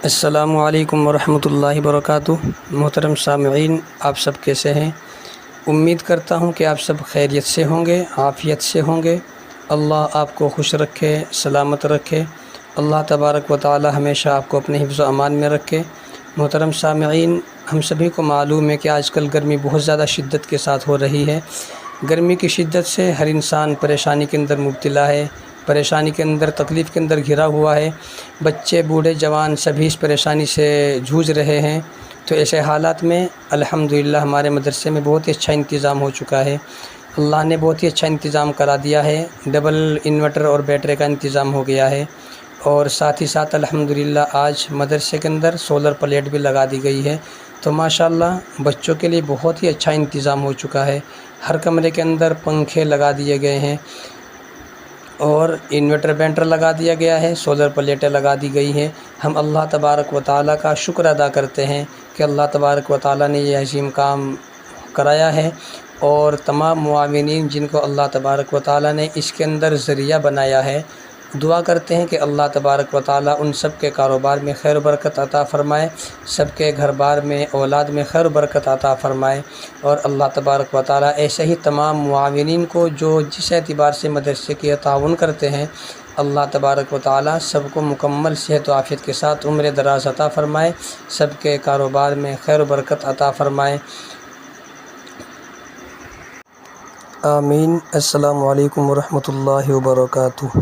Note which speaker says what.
Speaker 1: السلام علیکم ورحمۃ اللہ وبرکاتہ۔ محترم سامعین، آپ سب کیسے ہیں؟ امید کرتا ہوں کہ آپ سب خیریت سے ہوں گے، عافیت سے ہوں گے۔ اللہ آپ کو خوش رکھے، سلامت رکھے۔ اللہ تبارک و تعالی ہمیشہ آپ کو اپنے حفظ و امان میں رکھے۔ محترم سامعین، ہم سبھی کو معلوم ہے کہ آج کل گرمی بہت زیادہ شدت کے ساتھ ہو رہی ہے۔ گرمی کی شدت سے ہر انسان پریشانی کے اندر مبتلا ہے، پریشانی کے اندر، تکلیف کے اندر گھرا ہوا ہے۔ بچے، بوڑھے، جوان سبھی اس پریشانی سے جوجھ رہے ہیں۔ تو ایسے حالات میں الحمدللہ ہمارے مدرسے میں بہت ہی اچھا انتظام ہو چکا ہے۔ اللہ نے بہت ہی اچھا انتظام کرا دیا ہے۔ ڈبل انورٹر اور بیٹری کا انتظام ہو گیا ہے، اور ساتھ ہی ساتھ الحمدللہ آج مدرسے کے اندر سولر پلیٹ بھی لگا دی گئی ہے۔ تو ماشاءاللہ بچوں کے لیے بہت ہی اچھا انتظام ہو چکا ہے۔ ہر کمرے کے اندر پنکھے لگا دیے گئے ہیں، اور انورٹر بینٹر لگا دیا گیا ہے، سولر پلیٹیں لگا دی گئی ہیں۔ ہم اللہ تبارک و تعالیٰ کا شکر ادا کرتے ہیں کہ اللہ تبارک و تعالیٰ نے یہ عظیم کام کرایا ہے، اور تمام معاونین جن کو اللہ تبارک و تعالیٰ نے اس کے اندر ذریعہ بنایا ہے، دعا کرتے ہیں کہ اللہ تبارک و تعالیٰ ان سب کے کاروبار میں خیر و برکت عطا فرمائے، سب کے گھر بار میں، اولاد میں خیر و برکت عطا فرمائے۔ اور اللہ تبارک و تعالیٰ ایسے ہی تمام معاونین کو جو جس اعتبار سے مدرسے کی تعاون کرتے ہیں، اللہ تبارک و تعالیٰ سب کو مکمل صحت و عافیت کے ساتھ عمر دراز عطا فرمائے، سب کے کاروبار میں خیر و برکت عطا فرمائے۔ آمین۔ السلام علیکم ورحمۃ اللہ وبرکاتہ۔